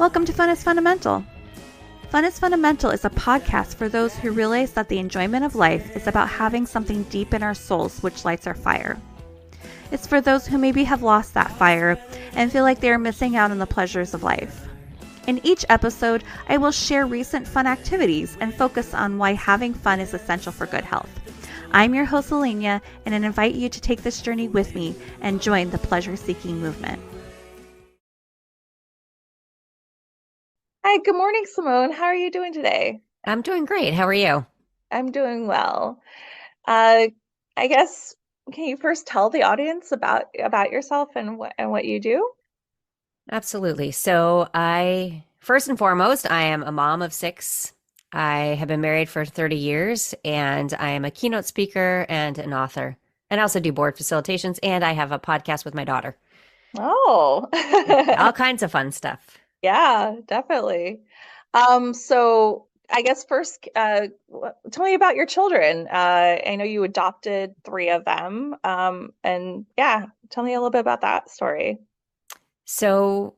Welcome to Fun is Fundamental. Fun is Fundamental is a podcast for those who realize that the enjoyment of life is about having something deep in our souls which lights our fire. It's for those who maybe have lost that fire and feel like they are missing out on the pleasures of life. In each episode, I will share recent fun activities and focus on why having fun is essential for good health. I'm your host, Alenia, and I invite you to take this journey with me and join the pleasure-seeking movement. Hi, good morning, Simone. How are you doing today? I'm doing great. How are you? I'm doing well. I guess, can you first tell the audience about yourself and what you do? Absolutely. First and foremost, I am a mom of six. I have been married for 30 years, and I am a keynote speaker and an author. And I also do board facilitations, and I have a podcast with my daughter. Oh, All kinds of fun stuff. yeah, definitely. So I guess first, tell me about your children. I know you adopted 3 of them. And yeah, tell me a little bit about that story. So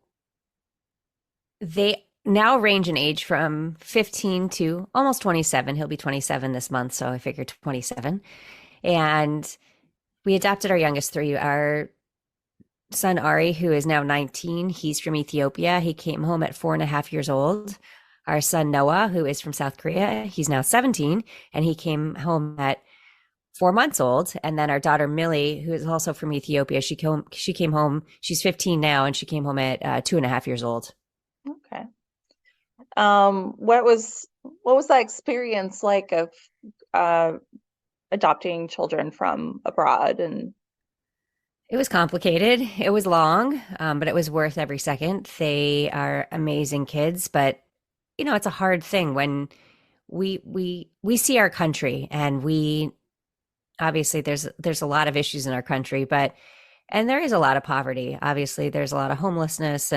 they now range in age from 15 to almost 27. He'll be 27 this month, so I figured 27. And we adopted our youngest 3. Our son Ari, who is now 19, he's from Ethiopia. He came home at 4.5 years old. Our son Noah, who is from South Korea, he's now 17, and he came home at 4 months old. And then our daughter Millie, who is also from Ethiopia, she came home. She's 15 now, and she came home at 2.5 years old. Okay. What was that experience like of uh, adopting children from abroad? And It was complicated. It was long, but it was worth every second. They are amazing kids, but it's a hard thing when we see our country, and we obviously there's a lot of issues in our country, and there is a lot of poverty. Obviously, there's a lot of homelessness,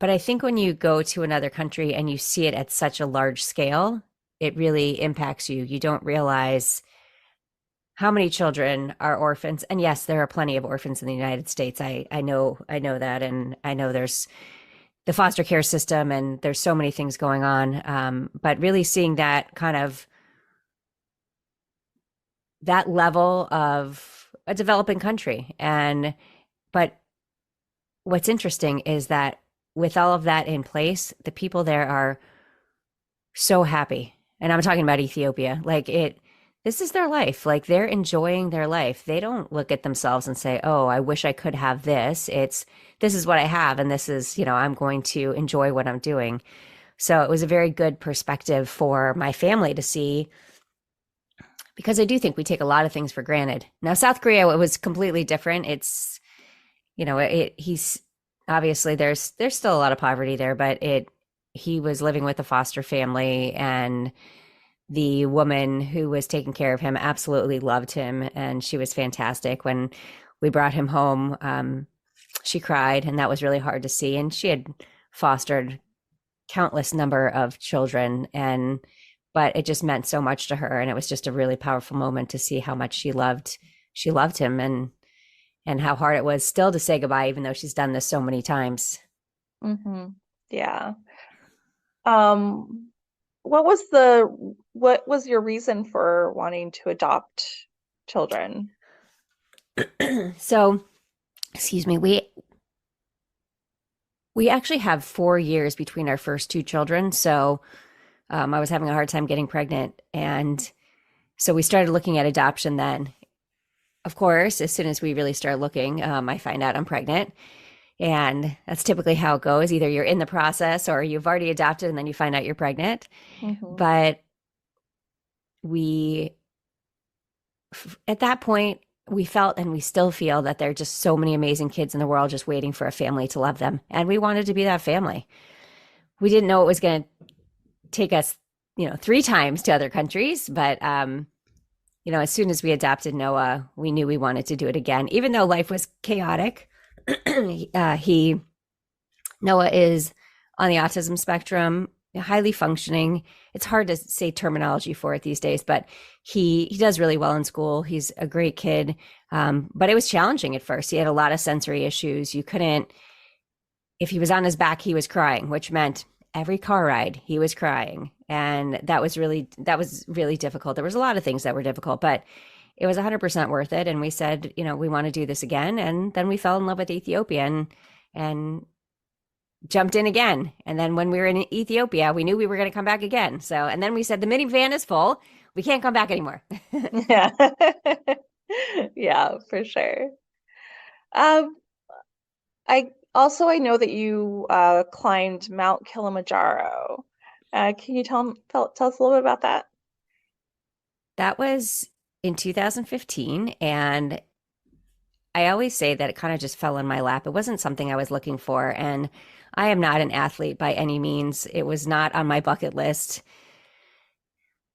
but I think when you go to another country and you see it at such a large scale, it really impacts you. You don't realize how many children are orphans. And yes, there are plenty of orphans in the United States. I know that, and I know there's the foster care system, and there's so many things going on. But really seeing that kind of that level of a developing country. But what's interesting is that with all of that in place, the people there are so happy. And I'm talking about Ethiopia. This is their life. Like, they're enjoying their life. They don't look at themselves and say, "Oh, I wish I could have this." This is what I have, and this is, I'm going to enjoy what I'm doing. So it was a very good perspective for my family to see, because I do think we take a lot of things for granted. Now, South Korea, it was completely different. He's obviously there's still a lot of poverty there, but he was living with a foster family, and the woman who was taking care of him absolutely loved him, and she was fantastic. When we brought him home, she cried, and that was really hard to see. And she had fostered countless number of children, but it just meant so much to her, and it was just a really powerful moment to see how much she loved him, and how hard it was still to say goodbye, even though she's done this so many times. mm-hmm. Yeah. Um, what was your reason for wanting to adopt children? So, excuse me, we actually have 4 years between our first 2 children. So I was having a hard time getting pregnant, and so we started looking at adoption then. Of course, as soon as we really start looking, I find out I'm pregnant. And that's typically how it goes. Either you're in the process or you've already adopted and then you find out you're pregnant. Mm-hmm. But at that point, we felt, and we still feel, that there are just so many amazing kids in the world just waiting for a family to love them. And we wanted to be that family. We didn't know it was going to take us, 3 times to other countries. But, as soon as we adopted Noah, we knew we wanted to do it again, even though life was chaotic. Noah is on the autism spectrum, highly functioning. It's hard to say terminology for it these days, but he does really well in school. He's a great kid. But it was challenging at first. He had a lot of sensory issues. You couldn't if he was on his back, he was crying, which meant every car ride he was crying. And that was really difficult. There was a lot of things that were difficult, but it was 100% worth it. And we said, you know, we want to do this again. And then we fell in love with Ethiopia and jumped in again. And then when we were in Ethiopia, we knew we were going to come back again. So, and then we said, the minivan is full. We can't come back anymore. Yeah. Yeah, for sure. Um, I know that you climbed Mount Kilimanjaro. Can you tell us a little bit about that? That was in 2015. And I always say that it kind of just fell in my lap. It wasn't something I was looking for. And I am not an athlete by any means. It was not on my bucket list.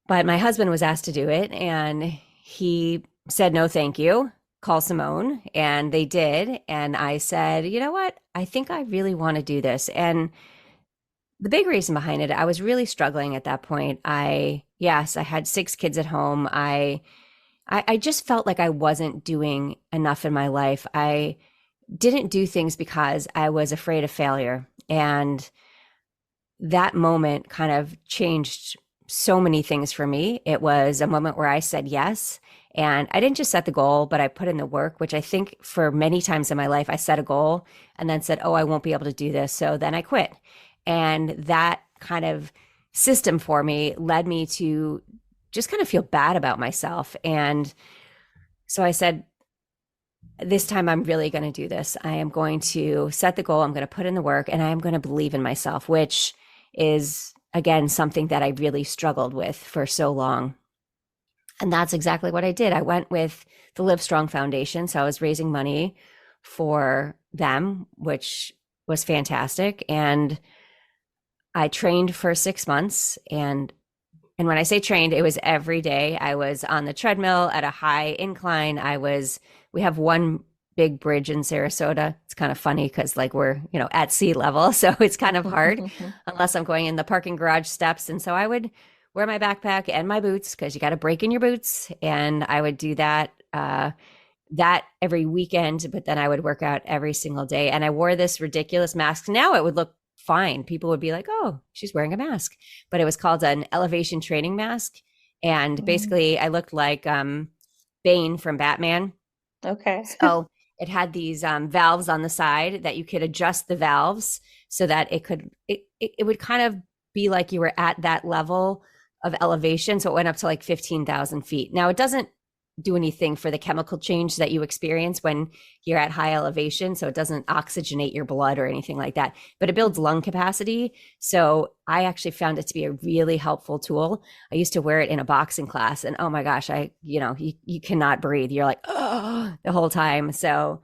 But my husband was asked to do it and he said, no, thank you. Call Simone. And they did. And I said, you know what? I think I really want to do this. And the big reason behind it, I was really struggling at that point. Yes, I had 6 kids at home. I just felt like I wasn't doing enough in my life. I didn't do things because I was afraid of failure. And that moment kind of changed so many things for me. It was a moment where I said yes. And I didn't just set the goal, but I put in the work, which I think for many times in my life, I set a goal and then said, oh, I won't be able to do this. So then I quit. And that kind of system for me led me to just kind of feel bad about myself. And so I said, this time I'm really going to do this. I am going to set the goal. I'm going to put in the work and I am going to believe in myself, which is, again, something that I really struggled with for so long. And that's exactly what I did. I went with the Live Strong Foundation. So I was raising money for them, which was fantastic. And I trained for 6 months. And when I say trained, it was every day. I was on the treadmill at a high incline. We have one big bridge in Sarasota. It's kind of funny because like we're, at sea level. So it's kind of hard unless I'm going in the parking garage steps. And so I would wear my backpack and my boots because you got to break in your boots. And I would do that every weekend, but then I would work out every single day. And I wore this ridiculous mask. Now it would look fine. People would be like, oh, she's wearing a mask. But it was called an elevation training mask. And basically I looked like Bane from Batman. Okay. So it had these valves on the side that you could adjust the valves so that it would kind of be like you were at that level of elevation. So it went up to like 15,000 feet. Now it doesn't do anything for the chemical change that you experience when you're at high elevation. So it doesn't oxygenate your blood or anything like that, but it builds lung capacity. So I actually found it to be a really helpful tool. I used to wear it in a boxing class and oh my gosh, you cannot breathe. You're like, oh, the whole time. So,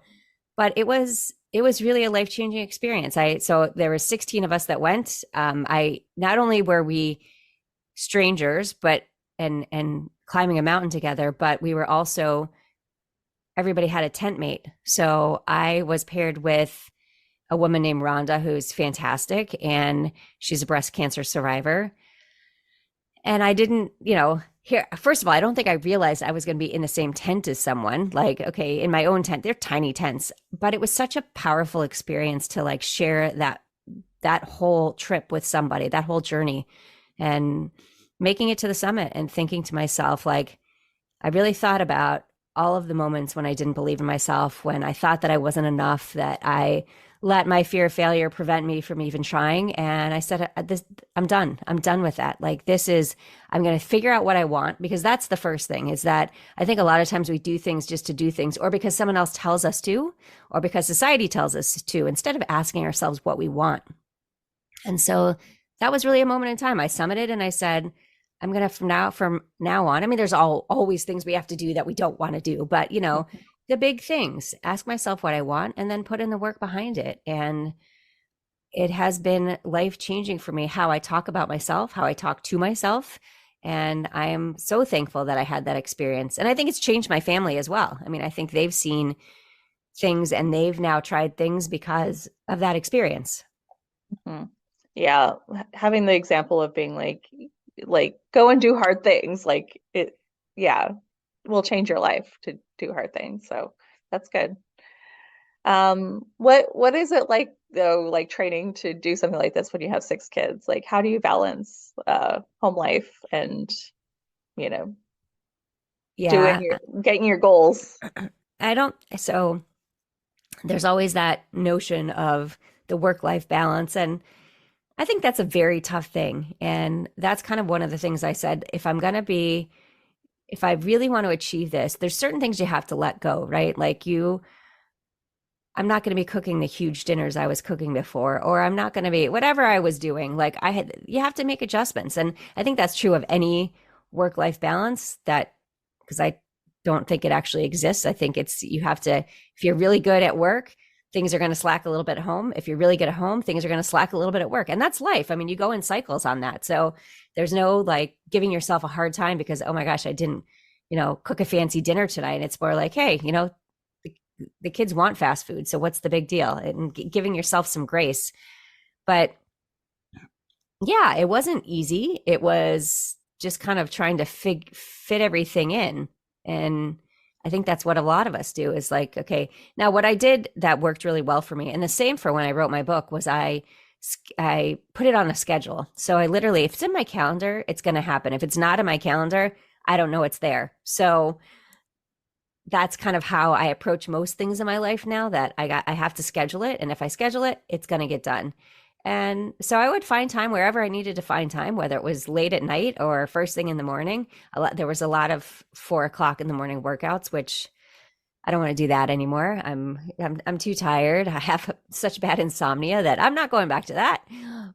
but it was really a life-changing experience. So there were 16 of us that went. Not only were we strangers, but and climbing a mountain together, but we were also, everybody had a tent mate. So I was paired with a woman named Rhonda, who's fantastic, and she's a breast cancer survivor. And I didn't, first of all, I don't think I realized I was going to be in the same tent as someone. Like, okay, in my own tent, they're tiny tents, but it was such a powerful experience to like share that whole trip with somebody, that whole journey. And making it to the summit and thinking to myself, like, I really thought about all of the moments when I didn't believe in myself, when I thought that I wasn't enough, that I let my fear of failure prevent me from even trying. And I said, I'm done. I'm done with that. Like, I'm going to figure out what I want, because that's the first thing. Is that I think a lot of times we do things just to do things, or because someone else tells us to, or because society tells us to, instead of asking ourselves what we want. And so that was really a moment in time. I summited and I said, I'm going to, from now on, I mean, there's always things we have to do that we don't want to do, but the big things, ask myself what I want and then put in the work behind it. And it has been life-changing for me, how I talk about myself, how I talk to myself. And I am so thankful that I had that experience. And I think it's changed my family as well. I mean, I think they've seen things and they've now tried things because of that experience. Mm-hmm. Yeah, having the example of being like go and do hard things, like it, yeah, will change your life to do hard things. So that's good. What is it like though, like training to do something like this when you have six kids? Like, how do you balance home life and, you know, doing Yeah, your getting your goals? I don't. So there's always that notion of the work-life balance. And I think that's a very tough thing. And that's kind of one of the things I said, if I really want to achieve this, there's certain things you have to let go, right? Like I'm not going to be cooking the huge dinners I was cooking before, or I'm not going to be whatever I was doing. You have to make adjustments. And I think that's true of any work life balance because I don't think it actually exists. I think you have to, if you're really good at work, things are going to slack a little bit at home. If you're really good at home, things are going to slack a little bit at work. And that's life. I mean, you go in cycles on that. So there's no like giving yourself a hard time because, oh my gosh, I didn't, cook a fancy dinner tonight. And it's more like, hey, the kids want fast food. So what's the big deal? And giving yourself some grace. But yeah, it wasn't easy. It was just kind of trying to fit everything in. And I think that's what a lot of us do is like, okay, now what I did that worked really well for me, and the same for when I wrote my book, was I put it on a schedule. So I literally, if it's in my calendar, it's going to happen. If it's not in my calendar, I don't know it's there. So that's kind of how I approach most things in my life now, that I have to schedule it. And if I schedule it, it's going to get done. And so I would find time wherever I needed to find time, whether it was late at night or first thing in the morning. There was a lot of 4 o'clock in the morning workouts, which I don't want to do that anymore. I'm too tired. I have such bad insomnia that I'm not going back to that.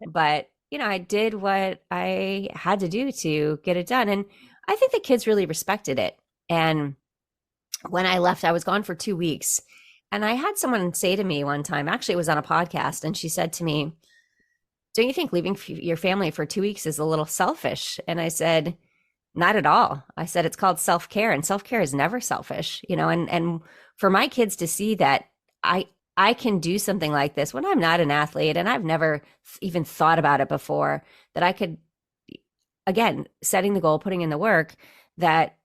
But I did what I had to do to get it done. And I think the kids really respected it. And when I left, I was gone for 2 weeks. And I had someone say to me one time, actually, it was on a podcast, and she said to me, don't you think leaving your family for 2 weeks is a little selfish? And I said, not at all. I said, it's called self-care, and self-care is never selfish, and for my kids to see that I can do something like this when I'm not an athlete and I've never even thought about it before, that I could, again, setting the goal, putting in the work, that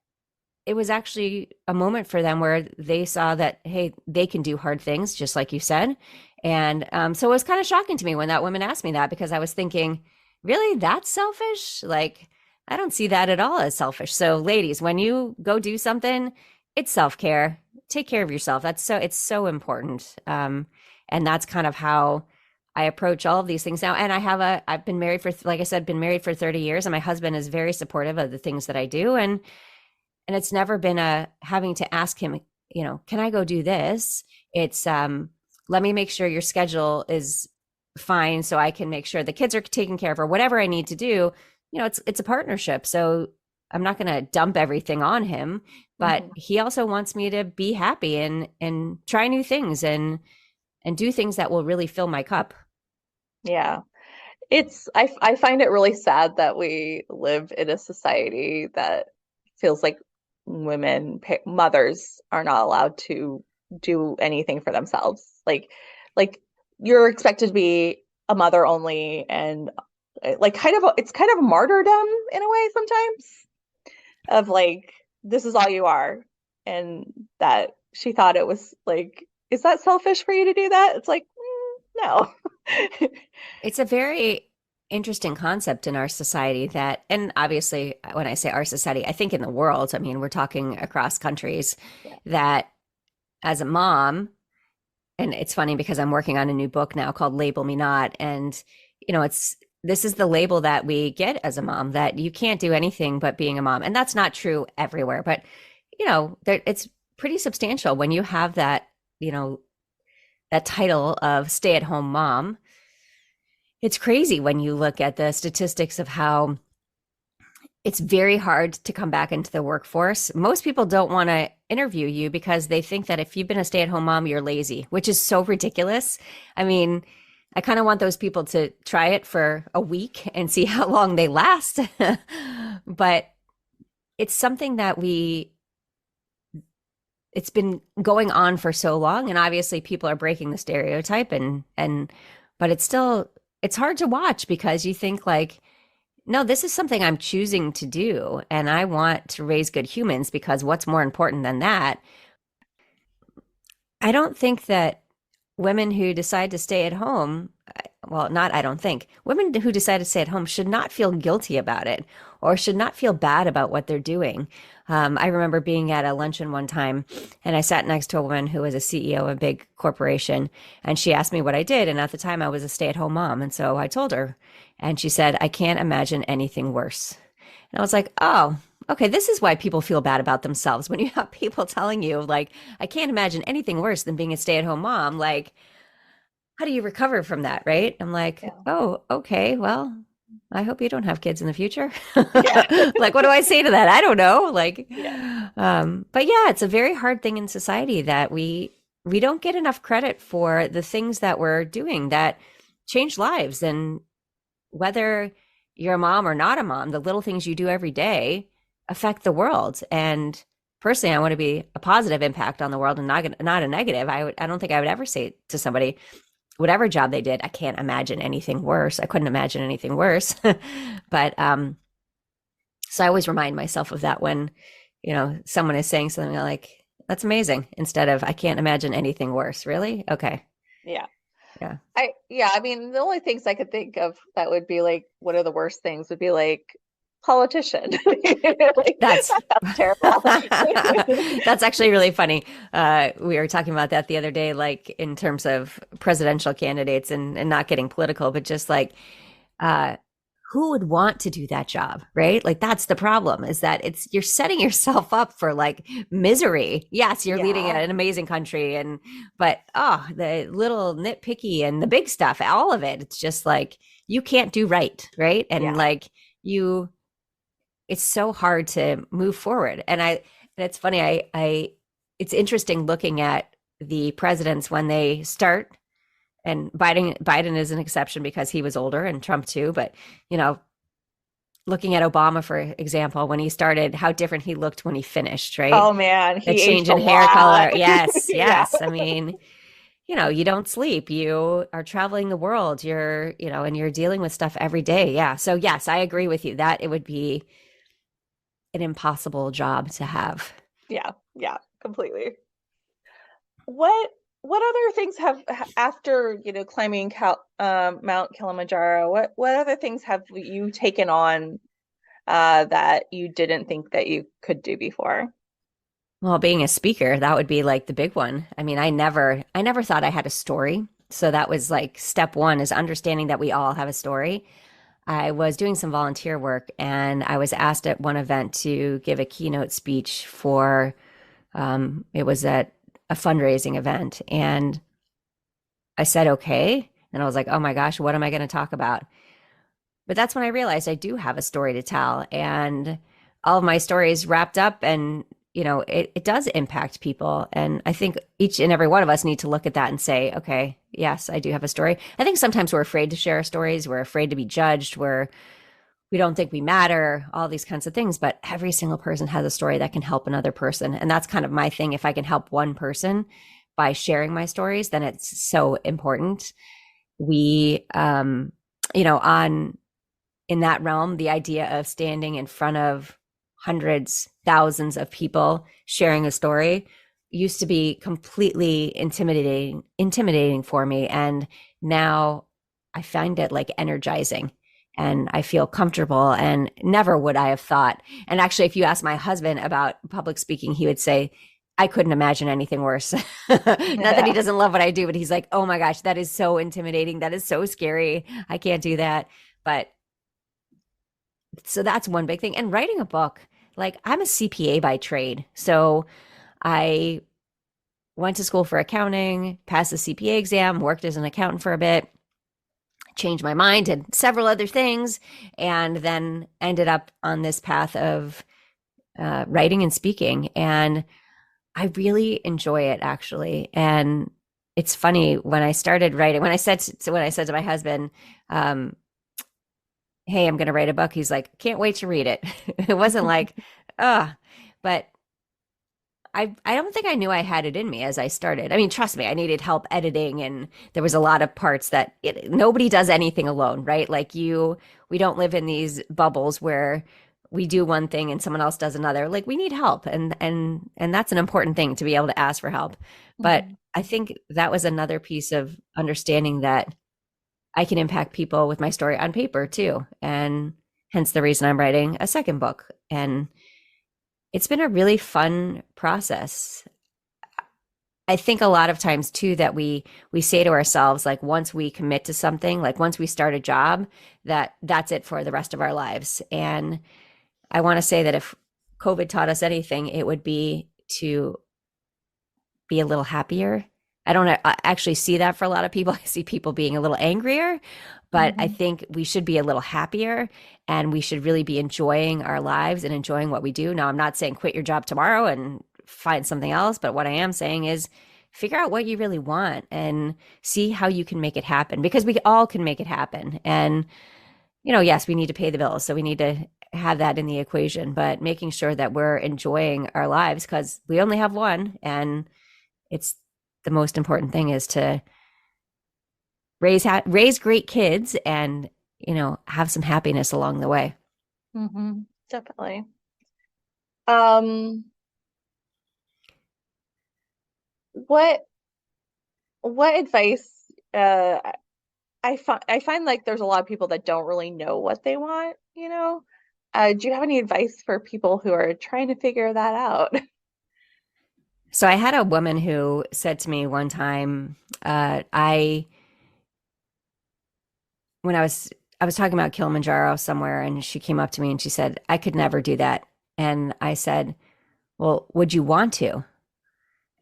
it was actually a moment for them where they saw that, hey, they can do hard things, just like you said. And so it was kind of shocking to me when that woman asked me that, because I was thinking, really, that's selfish? Like, I don't see that at all as selfish. So ladies, when you go do something, it's self-care. Take care of yourself. It's so important. And that's kind of how I approach all of these things now. And I've been married for, like I said, been married for 30 years, and my husband is very supportive of the things that I do. And it's never been having to ask him, can I go do this? It's, let me make sure your schedule is fine so I can make sure the kids are taken care of, or whatever I need to do. It's a partnership. So I'm not going to dump everything on him, but he also wants me to be happy and try new things and do things that will really fill my cup. Yeah. I find it really sad that we live in a society that feels like mothers are not allowed to do anything for themselves. Like you're expected to be a mother only, and like it's kind of martyrdom in a way sometimes, of like, this is all you are. And that she thought it was like, is that selfish for you to do that? It's like, no. It's a very interesting concept in our society and obviously when I say our society, I think in the world, I mean, we're talking across countries, Yeah. that as a mom, and it's funny because I'm working on a new book now called Label Me Not. And, this is the label that we get as a mom, that you can't do anything but being a mom. And that's not true everywhere, but, it's pretty substantial when you have that, that title of stay-at-home mom. It's crazy when you look at the statistics of how it's very hard to come back into the workforce. Most people don't want to interview you because they think that if you've been a stay-at-home mom, you're lazy, which is so ridiculous. I mean, I kind of want those people to try it for a week and see how long they last. But it's something that it's been going on for so long, and obviously people are breaking the stereotype, but it's hard to watch because you think like, no, this is something I'm choosing to do, and I want to raise good humans, because what's more important than that? I don't think that women who decide to stay at home, well, not, I don't think, women who decide to stay at home should not feel guilty about it or should not feel bad about what they're doing. I remember being at a luncheon one time and I sat next to a woman who was a CEO of a big corporation and she asked me what I did. And at the time I was a stay-at-home mom. And so I told her and she said, I can't imagine anything worse. And I was like, oh, okay, this is why people feel bad about themselves. When you have people telling you, like, I can't imagine anything worse than being a stay-at-home mom, like, how do you recover from that, right? I'm like, Yeah. oh, okay, well, I hope you don't have kids in the future. Yeah. Like, what do I say to that? I don't know. Like, Yeah. but yeah, it's a very hard thing in society that we don't get enough credit for the things that we're doing that change lives. And whether you're a mom or not a mom, the little things you do every day affect the world. And personally, I want to be a positive impact on the world and not a negative. I don't think I would ever say to somebody, whatever job they did, I can't imagine anything worse. I couldn't imagine anything worse. But so I always remind myself of that when, someone is saying something like, that's amazing, instead of I can't imagine anything worse. Really? Okay. Yeah. Yeah. I mean, the only things I could think of that would be like, what are the worst things would be like politician. Like, That's that's terrible. that's actually really funny. We were talking about that the other day, like in terms of presidential candidates and not getting political, but just like who would want to do that job, right? Like that's the problem, is that you're setting yourself up for like misery. Yes, you're leading Yeah. an amazing country, but the little nitpicky and the big stuff, all of it, it's just like you can't do right? And Yeah. like it's so hard to move forward. And it's funny, it's interesting looking at the presidents when they start, and Biden is an exception because he was older, and Trump too, but looking at Obama, for example, when he started, how different he looked when he finished, right? Oh man, The he change aged a in hair lot. color. Yes, Yeah. yes. I mean, you don't sleep. You are traveling the world. And you're dealing with stuff every day. Yeah. So yes, I agree with you that it would be an impossible job to have. Yeah. Yeah. Completely. What other things have after climbing Mount Kilimanjaro? What other things have you taken on that you didn't think that you could do before? Well, being a speaker, that would be like the big one. I mean, I never thought I had a story. So that was like step one, is understanding that we all have a story. I was doing some volunteer work and I was asked at one event to give a keynote speech for, it was at a fundraising event. And I said, okay. And I was like, oh my gosh, what am I going to talk about? But that's when I realized I do have a story to tell. And all of my stories wrapped up, and it does impact people. And I think each and every one of us need to look at that and say, okay, yes, I do have a story. I think sometimes we're afraid to share our stories. We're afraid to be judged. We don't think we matter, all these kinds of things. But every single person has a story that can help another person. And that's kind of my thing. If I can help one person by sharing my stories, then it's so important. We, in that realm, the idea of standing in front of hundreds, thousands of people sharing a story used to be completely intimidating for me. And now I find it like energizing, and I feel comfortable, and never would I have thought. And actually, if you ask my husband about public speaking, he would say, I couldn't imagine anything worse. Not that he doesn't love what I do, but he's like, oh my gosh, that is so intimidating. That is so scary. I can't do that. But so that's one big thing. And writing a book, like I'm a CPA by trade. So I went to school for accounting, passed the CPA exam, worked as an accountant for a bit, changed my mind, did several other things, and then ended up on this path of writing and speaking. And I really enjoy it, actually. And it's funny, when I started writing, when I said to my husband, hey, I'm going to write a book, he's like, can't wait to read it. It wasn't like, but I don't think I knew I had it in me as I started. I mean, trust me, I needed help editing, and there was a lot of parts that nobody does anything alone, right? Like we don't live in these bubbles where we do one thing and someone else does another. Like we need help, and that's an important thing, to be able to ask for help. But I think that was another piece of understanding that I can impact people with my story on paper too. And hence the reason I'm writing a second book. And it's been a really fun process. I think a lot of times too that we say to ourselves, like, once we commit to something, like once we start a job, that's it for the rest of our lives. And I want to say that if COVID taught us anything, it would be to be a little happier. I don't actually see that for a lot of people. I see people being a little angrier, but I think we should be a little happier, and we should really be enjoying our lives and enjoying what we do. Now, I'm not saying quit your job tomorrow and find something else, but what I am saying is figure out what you really want and see how you can make it happen, because we all can make it happen. And, yes, we need to pay the bills. So we need to have that in the equation, but making sure that we're enjoying our lives, because we only have one. And it's the most important thing is to raise great kids and, have some happiness along the way. Definitely. What advice, I find like there's a lot of people that don't really know what they want, do you have any advice for people who are trying to figure that out? So I had a woman who said to me one time, I when I was talking about Kilimanjaro somewhere, and she came up to me and she said, I could never do that. And I said, well, would you want to?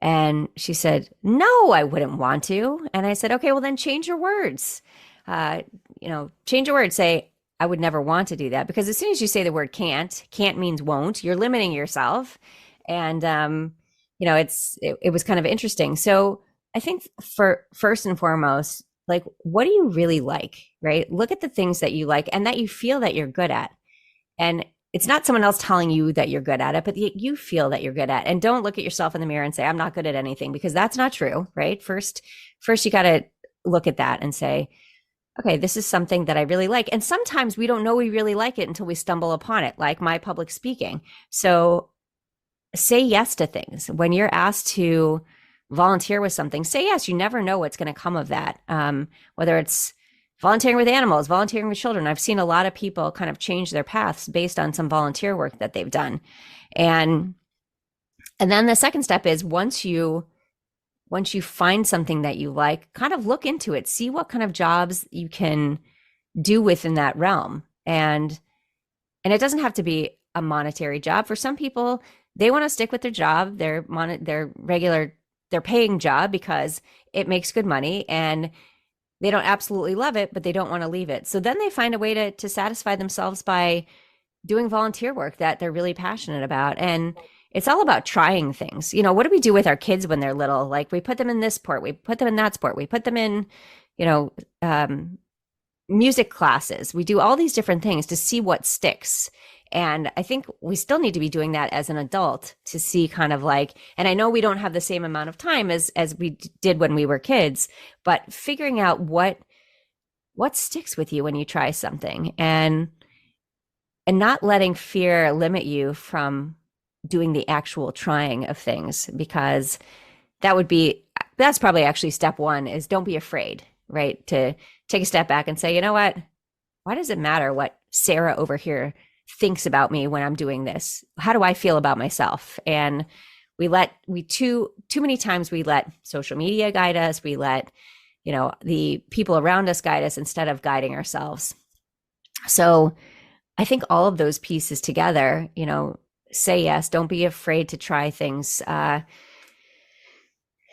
And she said, no, I wouldn't want to. And I said, okay, well then change your words. Change your words. Say, I would never want to do that. Because as soon as you say the word can't means won't. You're limiting yourself. And it was kind of interesting. So I think for first and foremost, like, what do you really like, right? Look at the things that you like and that you feel that you're good at. And it's not someone else telling you that you're good at it, but you feel that you're good at. And don't look at yourself in the mirror and say, I'm not good at anything, because that's not true, right? First you got to look at that and say, okay, this is something that I really like. And sometimes we don't know we really like it until we stumble upon it, like my public speaking. So say yes to things. When you're asked to volunteer with something, say yes. You never know what's going to come of that. Whether it's volunteering with animals, volunteering with children. I've seen a lot of people kind of change their paths based on some volunteer work that they've done. And then the second step is once you find something that you like, kind of look into it, see what kind of jobs you can do within that realm. And it doesn't have to be a monetary job. For some people, they want to stick with their job, their paying job, because it makes good money, and they don't absolutely love it, but they don't want to leave it. So then they find a way to satisfy themselves by doing volunteer work that they're really passionate about. And it's all about trying things. What do we do with our kids when they're little? Like, we put them in this sport, we put them in that sport, we put them in, music classes. We do all these different things to see what sticks. And I think we still need to be doing that as an adult to see kind of like, and I know we don't have the same amount of time as we did when we were kids, but figuring out what sticks with you when you try something, and not letting fear limit you from doing the actual trying of things, because that's probably actually step one, is don't be afraid, right? To take a step back and say, you know what? Why does it matter what Sarah over here thinks about me when I'm doing this? How do I feel about myself? And too many times we let social media guide us. We let, the people around us guide us instead of guiding ourselves. So I think all of those pieces together, say yes, don't be afraid to try things.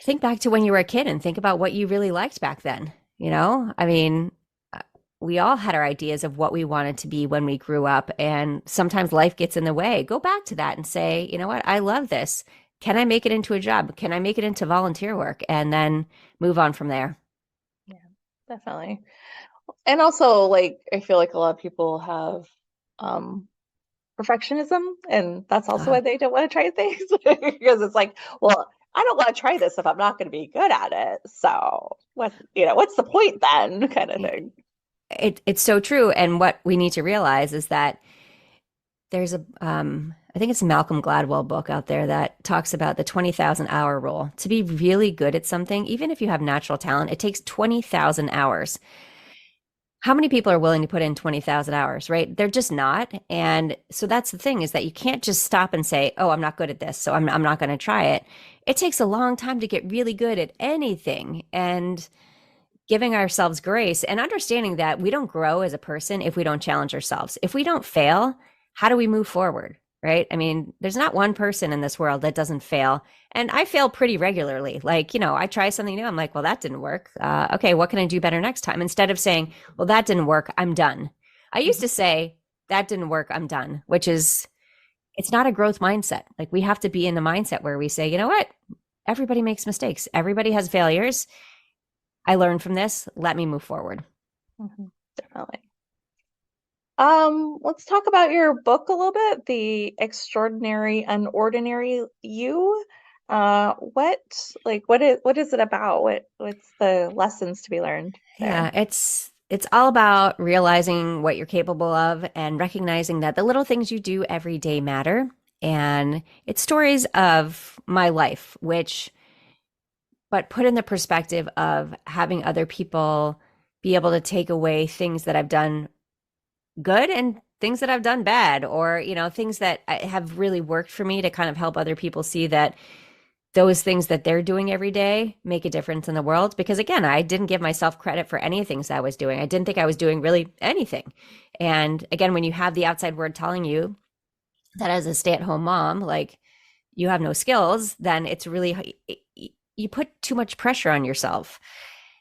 Think back to when you were a kid and think about what you really liked back then. I mean, we all had our ideas of what we wanted to be when we grew up, and sometimes life gets in the way. Go back to that and say, you know what? I love this. Can I make it into a job? Can I make it into volunteer work? And then move on from there. Yeah, definitely. And also, like, I feel like a lot of people have perfectionism, and that's also why they don't want to try things, because it's like, well, I don't want to try this if I'm not going to be good at it. So what's the point then, kind of thing. It's so true. And what we need to realize is that there's I think it's a Malcolm Gladwell book out there that talks about the 20,000 hour rule. To be really good at something, even if you have natural talent, it takes 20,000 hours. How many people are willing to put in 20,000 hours, right? They're just not. And so that's the thing, is that you can't just stop and say, oh, I'm not good at this, so I'm not going to try it. It takes a long time to get really good at anything. And giving ourselves grace and understanding that we don't grow as a person if we don't challenge ourselves. If we don't fail, how do we move forward? Right? I mean, there's not one person in this world that doesn't fail. And I fail pretty regularly. Like, I try something new. I'm like, well, that didn't work. Okay, what can I do better next time? Instead of saying, well, that didn't work, I'm done. I used to say, that didn't work, I'm done, which is, it's not a growth mindset. Like, we have to be in the mindset where we say, you know what? Everybody makes mistakes. Everybody has failures. I learned from this. Let me move forward. Definitely. Let's talk about your book a little bit, The Extraordinary Unordinary You. What is it about? What's the lessons to be learned there? Yeah, it's all about realizing what you're capable of and recognizing that the little things you do every day matter. And it's stories of my life, but put in the perspective of having other people be able to take away things that I've done good and things that I've done bad, or, things that have really worked for me, to kind of help other people see that those things that they're doing every day make a difference in the world. Because again, I didn't give myself credit for any of the things I was doing. I didn't think I was doing really anything. And again, when you have the outside world telling you that as a stay-at-home mom, like, you have no skills, then it's really, you put too much pressure on yourself.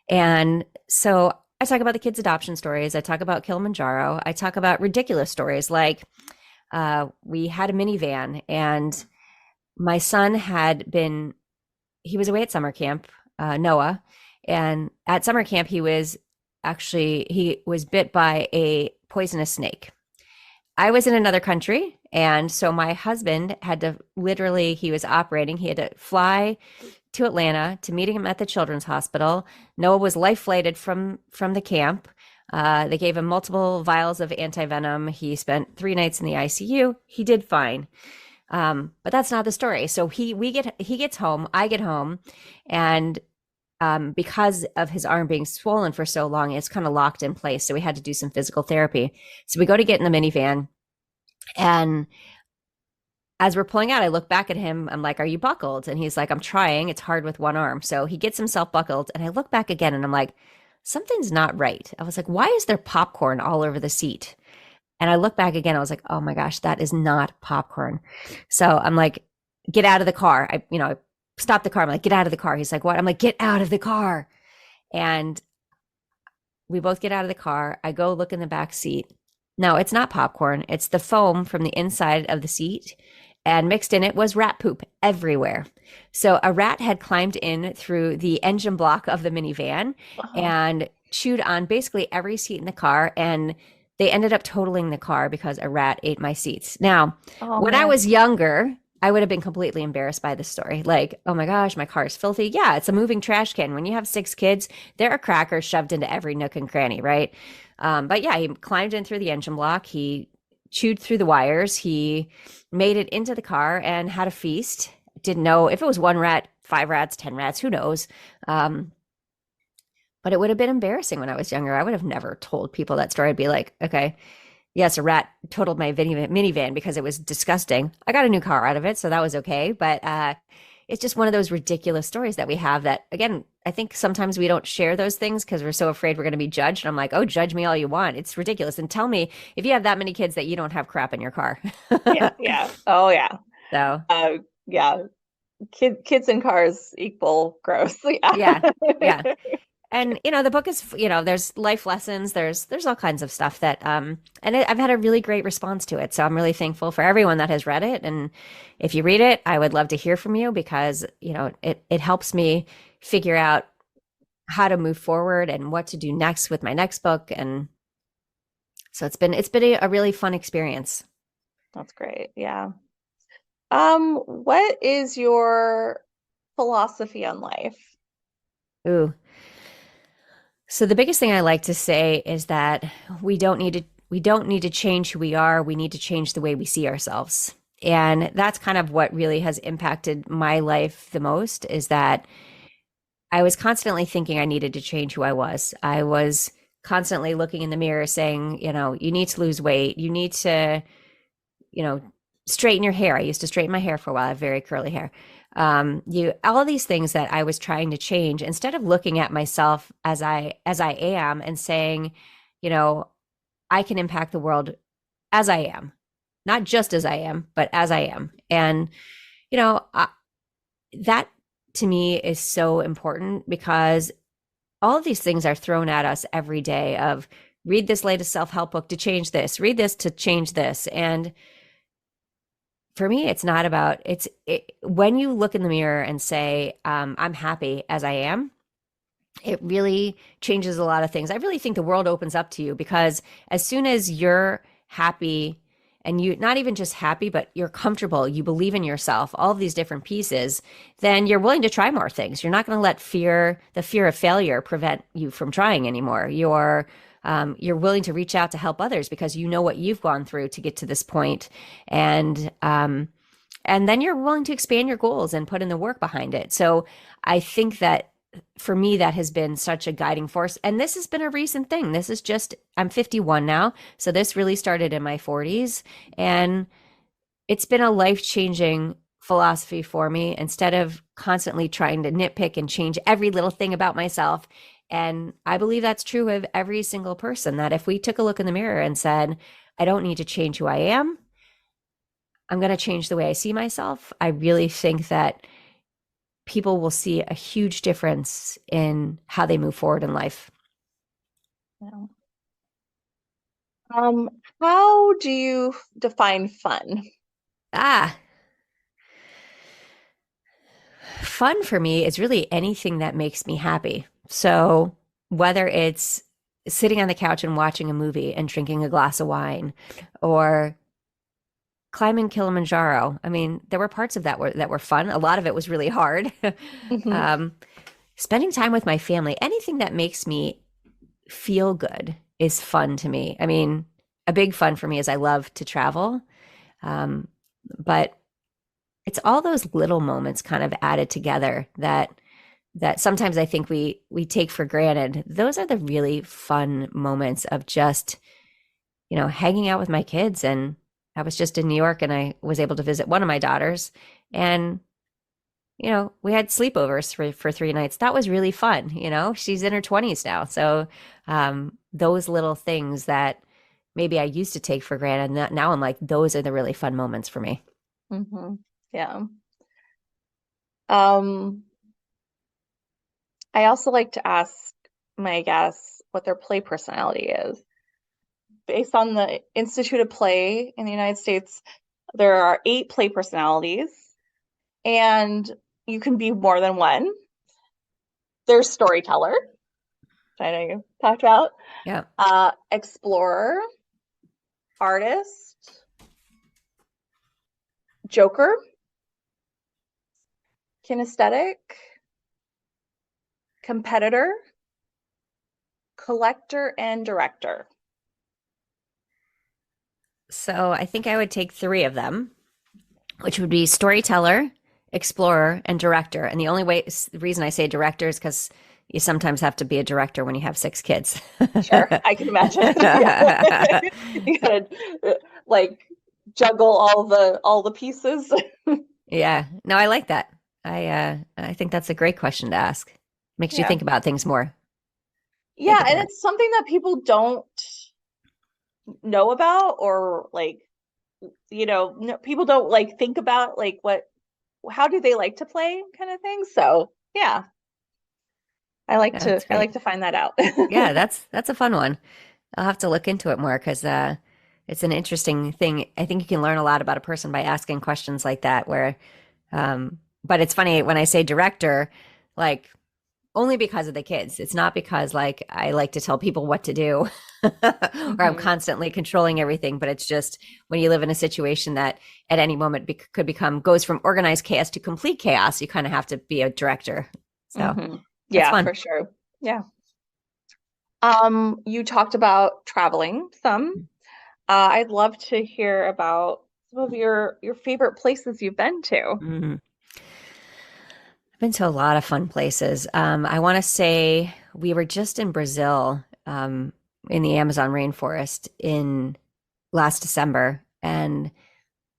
And so I talk about the kids' adoption stories. I talk about Kilimanjaro. I talk about ridiculous stories, like we had a minivan, and my son he was away at summer camp, Noah, and at summer camp he was bit by a poisonous snake. I was in another country, and so my husband had to he was operating. He had to fly to Atlanta to meet him at the children's hospital. Noah was life flighted from the camp. They gave him multiple vials of antivenom. He spent 3 nights in the ICU. He did fine. But that's not the story. So he gets home, I get home, and because of his arm being swollen for so long, it's kind of locked in place. So we had to do some physical therapy. So we go to get in the minivan, and as we're pulling out, I look back at him. I'm like, are you buckled? And he's like, I'm trying. It's hard with one arm. So he gets himself buckled, and I look back again, and I'm like, something's not right. I was like, why is there popcorn all over the seat? And I look back again, I was like, oh my gosh, that is not popcorn. So I'm like, get out of the car. I stop the car. I'm like, get out of the car. He's like, what? I'm like, get out of the car. And we both get out of the car. I go look in the back seat. No, it's not popcorn. It's the foam from the inside of the seat. And mixed in it was rat poop everywhere. So a rat had climbed in through the engine block of the minivan and chewed on basically every seat in the car. And they ended up totaling the car because a rat ate my seats. Now, when I was younger, I would have been completely embarrassed by this story. Like, oh my gosh, my car is filthy. Yeah, it's a moving trash can. When you have 6 kids, there are crackers shoved into every nook and cranny, right? But yeah, he climbed in through the engine block. He chewed through the wires. He made it into the car and had a feast. Didn't know if it was 1 rat, 5 rats, 10 rats, who knows? But it would have been embarrassing when I was younger. I would have never told people that story. I'd be like, okay, yes, a rat totaled my minivan because it was disgusting. I got a new car out of it, so that was okay. But it's just one of those ridiculous stories that we have that, again, I think sometimes we don't share those things because we're so afraid we're going to be judged. And I'm like, oh, judge me all you want. It's ridiculous. And tell me if you have that many kids that you don't have crap in your car. Yeah. Oh, yeah. So, yeah. Kids in cars equal gross. Yeah. And, the book is, there's life lessons, there's all kinds of stuff that, and I've had a really great response to it. So I'm really thankful for everyone that has read it. And if you read it, I would love to hear from you because, it helps me figure out how to move forward and what to do next with my next book. And so it's been a really fun experience. That's great. Yeah. What is your philosophy on life? Ooh. So the biggest thing I like to say is that we don't need we don't need to change who we are. We need to change the way we see ourselves. And that's kind of what really has impacted my life the most, is that I was constantly thinking I needed to change who I was. I was constantly looking in the mirror saying, you need to lose weight. You need to, you know, straighten your hair. I used to straighten my hair for a while. I have very curly hair. All of these things that I was trying to change, instead of looking at myself as I am and saying, I can impact the world as I am, not just as I am, but as I am. And, that to me is so important, because all of these things are thrown at us every day of, read this latest self-help book to change this, read this to change this. And for me, it's not about, when you look in the mirror and say, I'm happy as I am, it really changes a lot of things. I really think the world opens up to you, because as soon as you're happy, and you not even just happy, but you're comfortable, you believe in yourself, all of these different pieces, then you're willing to try more things. You're not going to let the fear of failure prevent you from trying anymore. You're willing to reach out to help others because you know what you've gone through to get to this point. And then you're willing to expand your goals and put in the work behind it. So I think that for me, that has been such a guiding force. And this has been a recent thing. This is just, I'm 51 now. So this really started in my 40s. And it's been a life-changing philosophy for me, instead of constantly trying to nitpick and change every little thing about myself. And I believe that's true of every single person, that if we took a look in the mirror and said, I don't need to change who I am, I'm going to change the way I see myself, I really think that people will see a huge difference in how they move forward in life. Yeah. How do you define fun? Fun for me is really anything that makes me happy. So whether it's sitting on the couch and watching a movie and drinking a glass of wine, or climbing Kilimanjaro. I mean, there were parts of that were fun. A lot of it was really hard. Mm-hmm. Spending time with my family, anything that makes me feel good is fun to me. I mean, a big fun for me is I love to travel. But it's all those little moments kind of added together that sometimes I think we take for granted. Those are the really fun moments of just, hanging out with my kids. And I was just in New York and I was able to visit one of my daughters, and we had sleepovers for 3 nights. That was really fun. She's in her 20s now. So those little things that maybe I used to take for granted, now I'm like, those are the really fun moments for me. Mm-hmm. Yeah. I also like to ask my guests what their play personality is. Based on the Institute of Play in the United States, there are 8 play personalities, and you can be more than one. There's storyteller, which I know you talked about. Yeah. Explorer, artist, joker, kinesthetic, competitor, collector, and director. So I think I would take 3 of them, which would be storyteller, explorer, and director. And the reason I say director is because you sometimes have to be a director when you have 6 kids. Sure, I can imagine. Yeah. You gotta juggle all the pieces. Yeah, no, I like that. I think that's a great question to ask. Makes you think about things more. Yeah, and it's something that people don't know about, or people don't think about how do they like to play, kind of thing. So yeah, I like to find that out. Yeah, that's a fun one. I'll have to look into it more, because it's an interesting thing. I think you can learn a lot about a person by asking questions like that. But it's funny when I say director, only because of the kids. It's not because I like to tell people what to do or I'm constantly controlling everything, but it's just when you live in a situation that at any moment goes from organized chaos to complete chaos, you kind of have to be a director. So yeah, for sure. Yeah. You talked about traveling some. I'd love to hear about some of your favorite places you've been to. Mhm. I've been to a lot of fun places. I want to say we were just in Brazil, in the Amazon rainforest in last December, and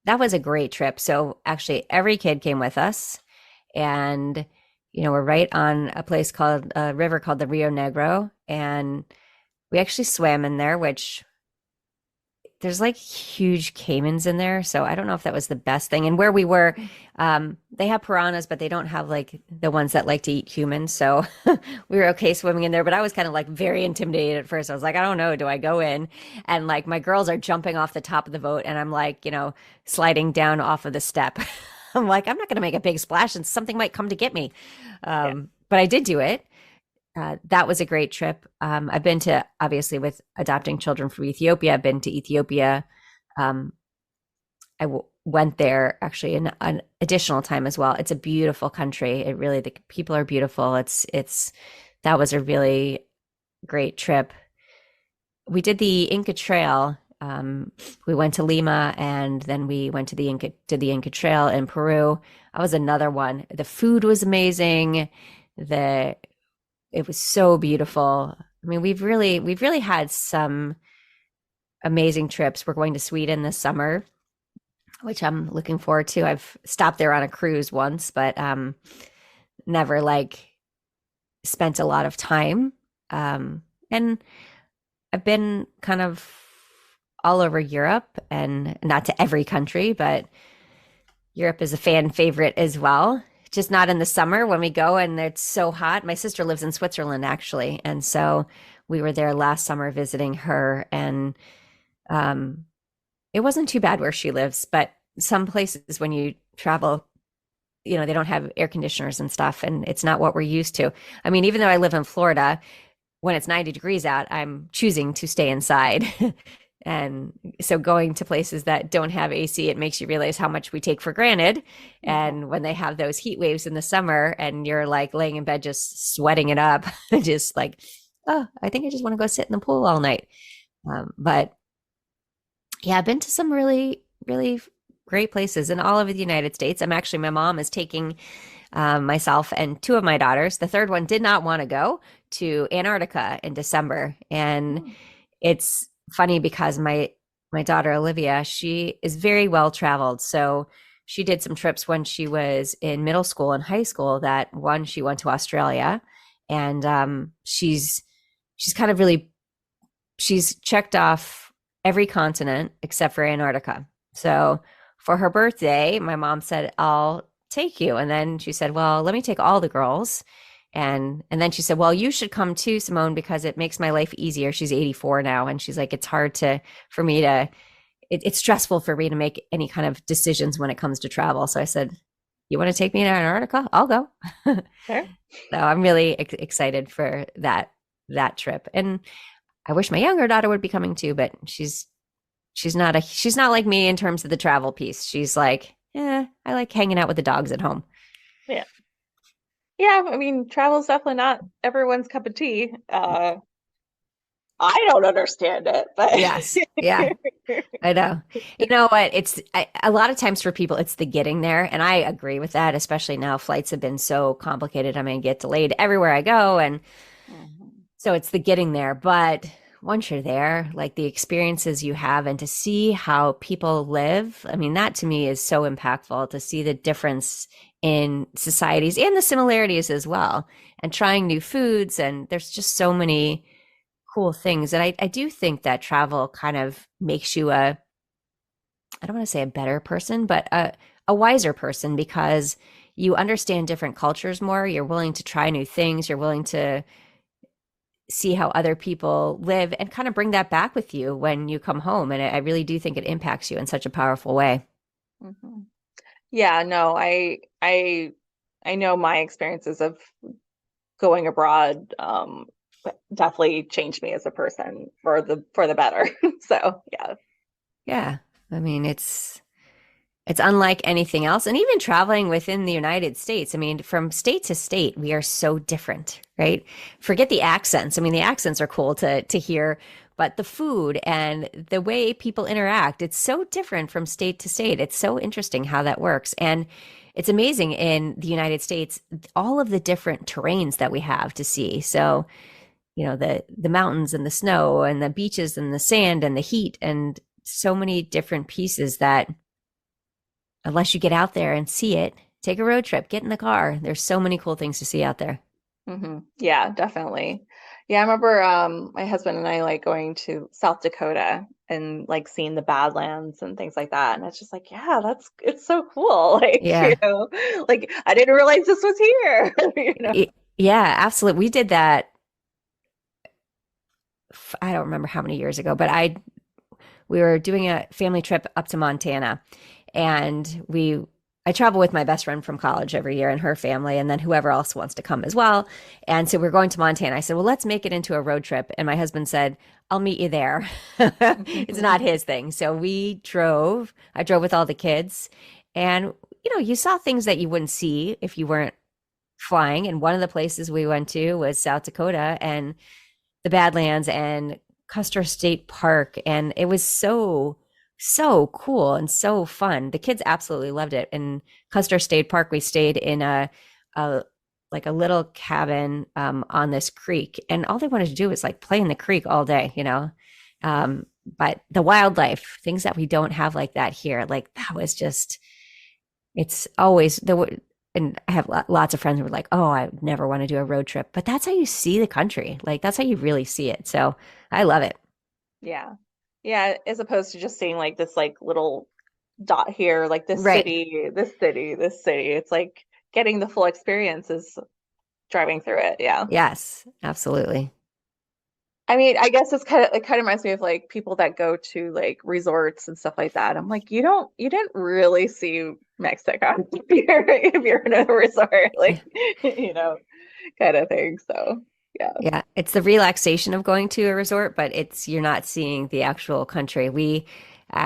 that was a great trip. So actually, every kid came with us, and we're right on a river called the Rio Negro, and we actually swam in there, which there's like huge caimans in there. So I don't know if that was the best thing. And where we were, they have piranhas, but they don't have like the ones that like to eat humans. So we were okay swimming in there. But I was kind of like very intimidated at first. I was like, I don't know, do I go in? And like my girls are jumping off the top of the boat, and I'm like, sliding down off of the step. I'm like, I'm not going to make a big splash, and something might come to get me. Yeah. But I did do it. That was a great trip. I've been to, obviously, with adopting children from Ethiopia, I've been to Ethiopia. Um, went there actually an additional time as well. It's a beautiful country. The people are beautiful. That was a really great trip. We did the Inca Trail. We went to Lima, and then we went to the Inca Trail in Peru. That was another one. The food was amazing. It was so beautiful. I mean, we've really had some amazing trips. We're going to Sweden this summer, which I'm looking forward to. I've stopped there on a cruise once, but never like spent a lot of time. And I've been kind of all over Europe, and not to every country, but Europe is a fan favorite as well. Just not in the summer when we go and it's so hot. My sister lives in Switzerland, actually. And so we were there last summer visiting her, and it wasn't too bad where she lives, but some places when you travel, they don't have air conditioners and stuff, and it's not what we're used to. I mean, even though I live in Florida, when it's 90 degrees out, I'm choosing to stay inside. And so going to places that don't have AC, it makes you realize how much we take for granted. And when they have those heat waves in the summer and you're like laying in bed just sweating it up, just like, oh, I think I just want to go sit in the pool all night. But yeah, I've been to some really, really great places in all over the United States. My mom is taking myself and two of my daughters. The third one did not want to go to Antarctica in December. And it's funny because my daughter Olivia, she is very well traveled. So she did some trips when she was in middle school and high school. That one, she went to Australia, and she's kind of really she's checked off every continent except for Antarctica. So for her birthday, my mom said, I'll take you. And then she said, well, let me take all the girls. And then she said, well, you should come too, Simone, because it makes my life easier. She's 84 now. And she's like, it's hard for me to, it's stressful for me to make any kind of decisions when it comes to travel. So I said, you want to take me to Antarctica? I'll go. Sure. So I'm really excited for that trip. And I wish my younger daughter would be coming too, but she's not like me in terms of the travel piece. She's like, I like hanging out with the dogs at home. Yeah. Yeah, I mean, travel's definitely not everyone's cup of tea. I don't understand it, but yes, yeah, I know. You know what? A lot of times for people, it's the getting there, and I agree with that. Especially now, flights have been so complicated. I mean, get delayed everywhere I go, and so it's the getting there. But once you're there, like the experiences you have, and to see how people live, I mean, that to me is so impactful. To see the difference in societies and the similarities as well, and trying new foods, and there's just so many cool things. And I do think that travel kind of makes you I don't want to say a better person, but a wiser person, because you understand different cultures more. You're willing to try new things. You're willing to see how other people live and kind of bring that back with you when you come home. And I really do think it impacts you in such a powerful way. Mm-hmm. Yeah, no, I know my experiences of going abroad definitely changed me as a person for the better. So yeah. Yeah. I mean, it's unlike anything else. And even traveling within the United States, I mean, from state to state, we are so different, right? Forget the accents. I mean, the accents are cool to hear, but the food and the way people interact, it's so different from state to state. It's so interesting how that works. And it's amazing in the United States, all of the different terrains that we have to see. So, the mountains and the snow and the beaches and the sand and the heat and so many different pieces that unless you get out there and see it, take a road trip, get in the car. There's so many cool things to see out there. Yeah, definitely. Yeah, I remember my husband and I like going to South Dakota and like seeing the Badlands and things like that. And it's just like, yeah, it's so cool. Like, Yeah. like I didn't realize this was here. Yeah, absolutely. We did that. I don't remember how many years ago, but we were doing a family trip up to Montana, and I travel with my best friend from college every year and her family, and then whoever else wants to come as well. And so we're going to Montana. I said, well, let's make it into a road trip. And my husband said, I'll meet you there. It's not his thing. So I drove with all the kids, and you saw things that you wouldn't see if you weren't flying. And one of the places we went to was South Dakota and the Badlands and Custer State Park. And it was so cool and so fun. The kids absolutely loved it. In Custer State Park, we stayed in a like a little cabin on this creek, and all they wanted to do was like play in the creek all day, but the wildlife, things that we don't have like that here, like that was just, it's always and I have lots of friends who were like, oh, I never want to do a road trip, but that's how you see the country. Like that's how you really see it. So I love it. Yeah. Yeah, as opposed to just seeing like this like little dot here, like this Right. city, this city, this city. It's like getting the full experience is driving through it. Yeah. Yes, absolutely. I mean, I guess it kind of reminds me of like people that go to like resorts and stuff like that. I'm like, you didn't really see Mexico if you're in a resort, like, kind of thing. So yeah. Yeah, it's the relaxation of going to a resort, but you're not seeing the actual country. We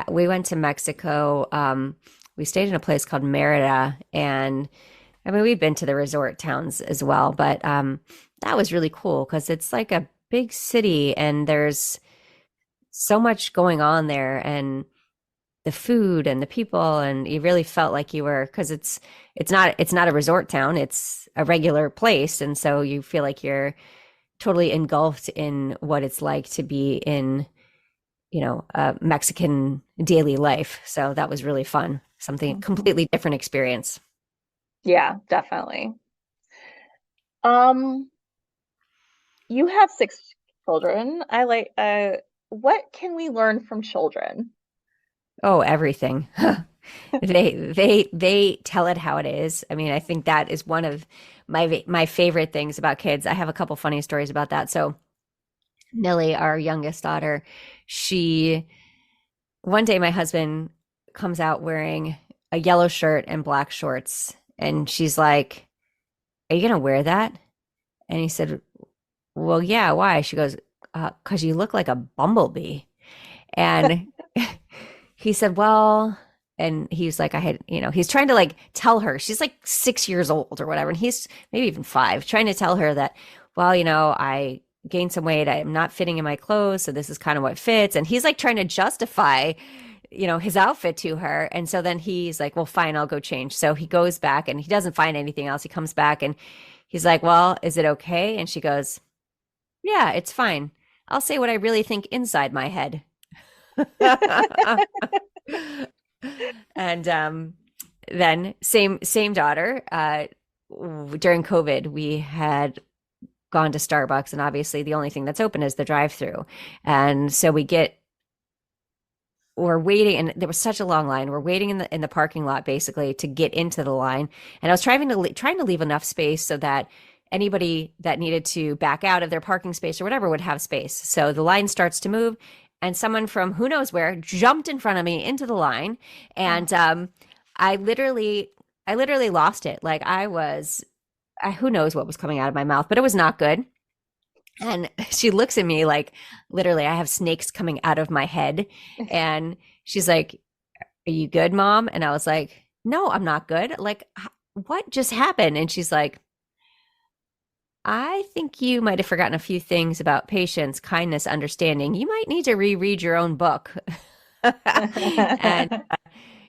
went to Mexico. We stayed in a place called Merida, and I mean we've been to the resort towns as well, but that was really cool because it's like a big city and there's so much going on there, and the food and the people, and you really felt like you were, because it's not a resort town, it's a regular place, and so you feel like you're totally engulfed in what it's like to be in, a Mexican daily life. So that was really fun. Something completely different experience. Yeah, definitely. Um, you have 6 children. What can we learn from children? Oh, everything. They tell it how it is. I mean, I think that is one of my favorite things about kids. I have a couple funny stories about that. So Millie, our youngest daughter, one day my husband comes out wearing a yellow shirt and black shorts, and she's like, "Are you gonna wear that?" And he said, "Well, yeah, why?" She goes, "'Cause you look like a bumblebee." And he said, well, and he's like, he's trying to like tell her, she's like 6 years old or whatever. And he's maybe even 5, trying to tell her that, well, I gained some weight. I'm not fitting in my clothes. So this is kind of what fits. And he's like trying to justify, his outfit to her. And so then he's like, well, fine, I'll go change. So he goes back and he doesn't find anything else. He comes back and he's like, well, is it okay? And she goes, yeah, it's fine. I'll say what I really think inside my head. And then same daughter, during COVID, we had gone to Starbucks, and obviously the only thing that's open is the drive-through. And so we're waiting, and there was such a long line. We're waiting in the parking lot basically to get into the line. And I was trying to leave enough space so that anybody that needed to back out of their parking space or whatever would have space. So the line starts to move, and someone from who knows where jumped in front of me into the line, and I literally lost it. Like who knows what was coming out of my mouth, but it was not good. And she looks at me like, literally, I have snakes coming out of my head, and she's like, "Are you good, Mom?" And I was like, "No, I'm not good. Like, what just happened?" And she's like, I think you might have forgotten a few things about patience, kindness, understanding. You might need to reread your own book. And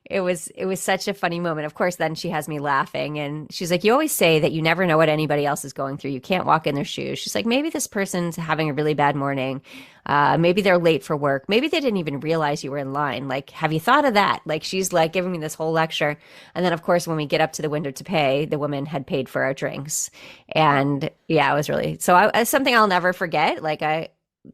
it was such a funny moment. Of course, then she has me laughing and she's like, "You always say that you never know what anybody else is going through. You can't walk in their shoes." She's like, "Maybe this person's having a really bad morning. Maybe they're late for work. Maybe they didn't even realize you were in line. Like, have you thought of that?" Like, she's like giving me this whole lecture. And then, of course, when we get up to the window to pay, the woman had paid for our drinks. And yeah, it was really so something I'll never forget.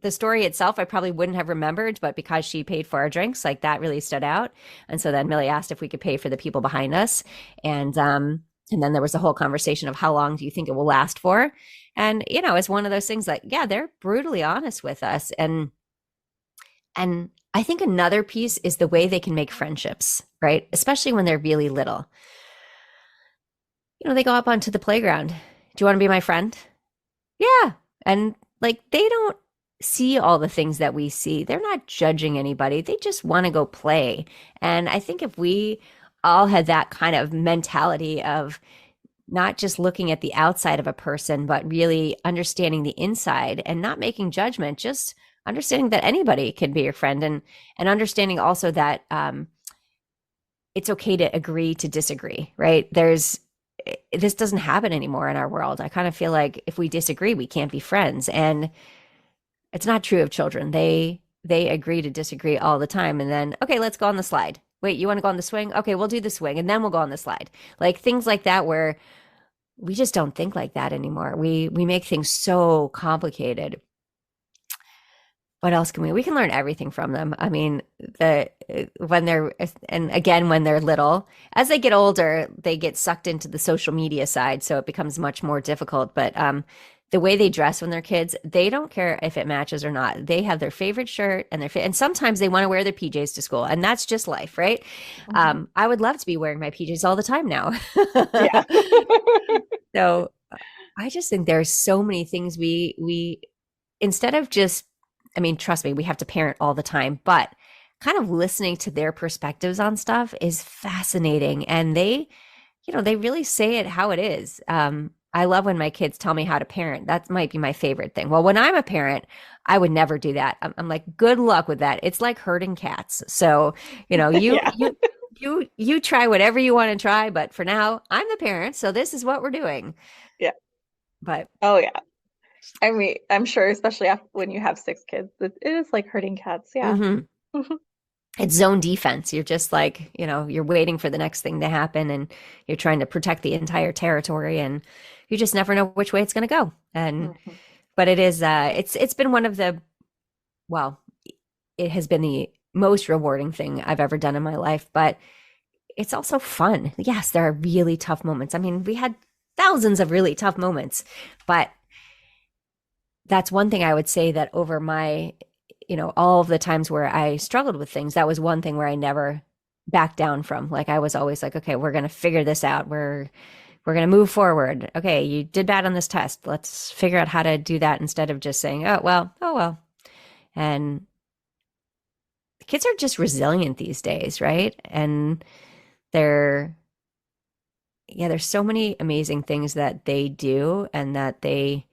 The story itself, I probably wouldn't have remembered, but because she paid for our drinks, like that really stood out. And so then Millie asked if we could pay for the people behind us. And then there was a whole conversation of how long do you think it will last for? And, it's one of those things that, yeah, they're brutally honest with us. And I think another piece is the way they can make friendships, right? Especially when they're really little. They go up onto the playground. "Do you want to be my friend?" Yeah. And like they don't see all the things that we see. They're not judging anybody. They just want to go play. And I think if we all had that kind of mentality of not just looking at the outside of a person, but really understanding the inside and not making judgment, just understanding that anybody can be your friend and understanding also that it's okay to agree to disagree, right? This doesn't happen anymore in our world. I kind of feel like if we disagree, we can't be friends. And it's not true of children. They agree to disagree all the time. And then, okay, let's go on the slide. Wait, you want to go on the swing? Okay, we'll do the swing and then we'll go on the slide. Like things like that where we just don't think like that anymore. We make things so complicated. What else can we can learn everything from them. I mean, when they're little, as they get older, they get sucked into the social media side, so it becomes much more difficult. But the way they dress when they're kids, they don't care if it matches or not. They have their favorite shirt and sometimes they want to wear their PJs to school, and that's just life, right? I would love to be wearing my PJs all the time now. Yeah. So I just think there's so many things we instead of just, I mean, trust me, we have to parent all the time, but kind of listening to their perspectives on stuff is fascinating. And they really say it how it is. I love when my kids tell me how to parent. That might be my favorite thing. Well, when I'm a parent, I would never do that. I'm like, good luck with that. It's like herding cats. So, Yeah. you try whatever you want to try, but for now, I'm the parent, so this is what we're doing. Yeah. But Oh yeah. I mean, I'm sure, especially when you have 6 kids, it is like herding cats. Yeah. mhm. It's zone defense. You're just like, you're waiting for the next thing to happen and you're trying to protect the entire territory and you just never know which way it's going to go. But it is, it's been well, it has been the most rewarding thing I've ever done in my life, but it's also fun. Yes, there are really tough moments. I mean, we had thousands of really tough moments, but that's one thing I would say that over my, all of the times where I struggled with things, that was one thing where I never backed down from. Like I was always like, okay, we're going to figure this out. We're going to move forward. Okay, you did bad on this test. Let's figure out how to do that instead of just saying, oh well. And kids are just resilient these days, right? And there's so many amazing things that they do and that they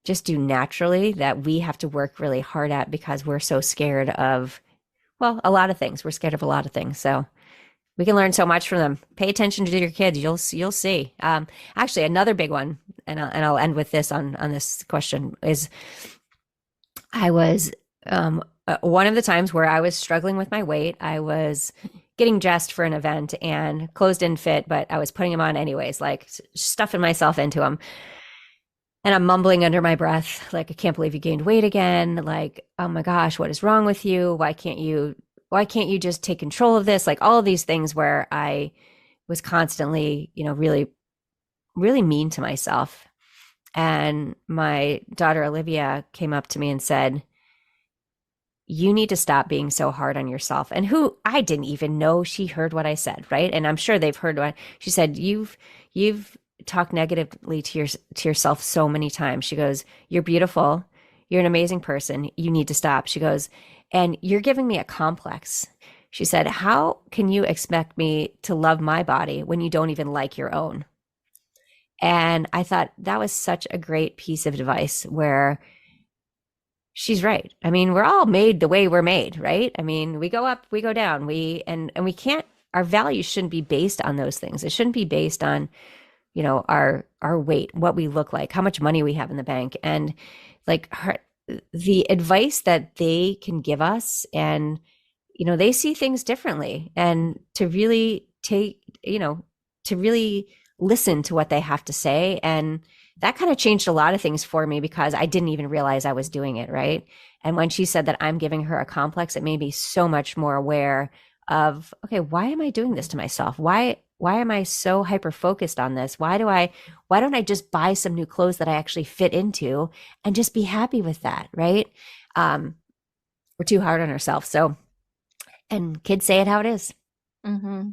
just do naturally that we have to work really hard at because we're so scared of, well, a lot of things. We're scared of a lot of things. So we can learn so much from them. Pay attention to your kids. You'll see. Actually, another big one, and I'll end with this on this question is, I was one of the times where I was struggling with my weight. I was getting dressed for an event and clothes didn't fit, but I was putting them on anyways, like stuffing myself into them. And I'm mumbling under my breath, like, I can't believe you gained weight again. Like, oh my gosh, what is wrong with you? Why can't you just take control of this? Like all of these things where I was constantly, really, really mean to myself. And my daughter, Olivia, came up to me and said, you need to stop being so hard on yourself. And who I didn't even know she heard what I said. Right. And I'm sure they've heard what she said. You've talk negatively to yourself so many times. She goes, you're beautiful. You're an amazing person. You need to stop. She goes, and you're giving me a complex. She said, how can you expect me to love my body when you don't even like your own? And I thought that was such a great piece of advice where she's right. I mean, we're all made the way we're made, right? I mean, we go up, we go down. And we can't, our values shouldn't be based on those things. It shouldn't be based on, our weight, what we look like, how much money we have in the bank. And like the advice that they can give us, and they see things differently, and to really to really listen to what they have to say. And that kind of changed a lot of things for me because I didn't even realize I was doing it, right? And when she said that I'm giving her a complex, it made me so much more aware of, okay, why am I doing this to myself? Why am I so hyper focused on this? Why don't I just buy some new clothes that I actually fit into and just be happy with that, right? We're too hard on ourselves. So, and kids say it how it is. Mm-hmm.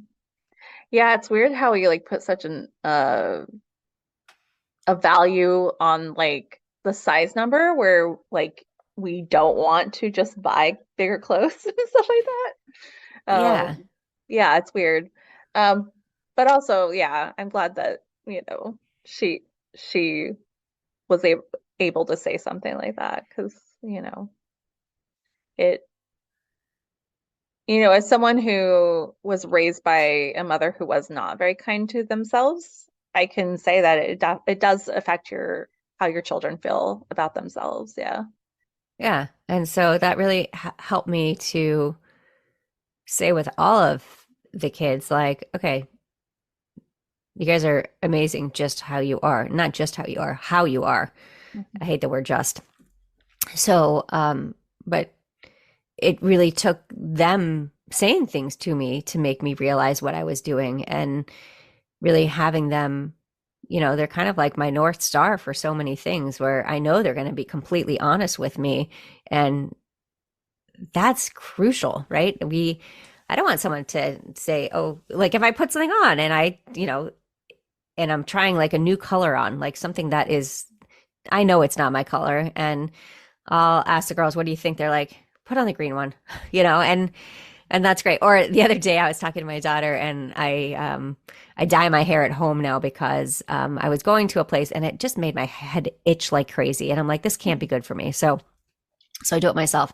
Yeah, it's weird how we like put such a value on like the size number where like we don't want to just buy bigger clothes and stuff like that. Yeah. Yeah, it's weird. Um, but also, yeah, I'm glad that, she was able to say something like that because, it, as someone who was raised by a mother who was not very kind to themselves, I can say that it does affect how your children feel about themselves. Yeah. Yeah. And so that really helped me to say with all of the kids, like, okay, you guys are amazing just how you are, not just how you are, how you are. I hate the word just. So, but it really took them saying things to me to make me realize what I was doing, and really having them, they're kind of like my North Star for so many things where I know they're going to be completely honest with me. And that's crucial, right? I don't want someone to say, oh, like if I put something on and and I'm trying like a new color on, like something that is, I know it's not my color. And I'll ask the girls, what do you think? They're like, put on the green one, and that's great. Or the other day I was talking to my daughter, and I dye my hair at home now because I was going to a place and it just made my head itch like crazy. And I'm like, this can't be good for me. So I do it myself.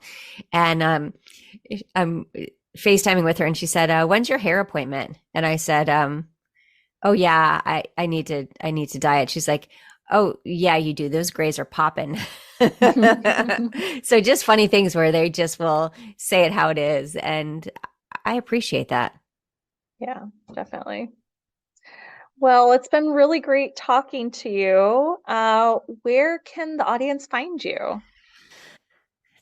And I'm FaceTiming with her, and she said, when's your hair appointment? And I said, oh yeah, I need to dye it. She's like, oh yeah, you do. Those grays are popping. So just funny things where they just will say it how it is. And I appreciate that. Yeah, definitely. Well, it's been really great talking to you. Where can the audience find you?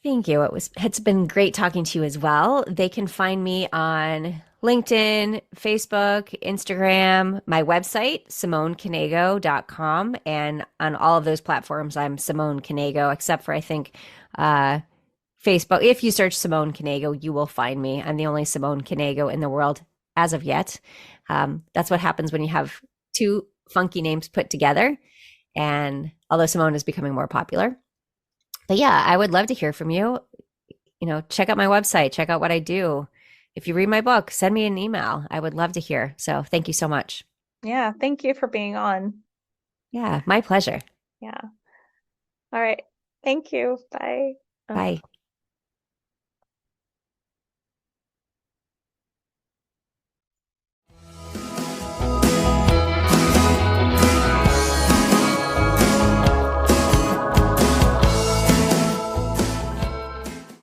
Thank you. It's been great talking to you as well. They can find me on LinkedIn, Facebook, Instagram, my website, SimoneKnego.com. And on all of those platforms, I'm Simone Knego, except for I think Facebook. If you search Simone Knego, you will find me. I'm the only Simone Knego in the world as of yet. That's what happens when you have two funky names put together. And although Simone is becoming more popular. But yeah, I would love to hear from you. Check out my website, check out what I do. If you read my book, send me an email. I would love to hear. So thank you so much. Yeah, thank you for being on. Yeah, my pleasure. Yeah. All right. Thank you. Bye. Bye.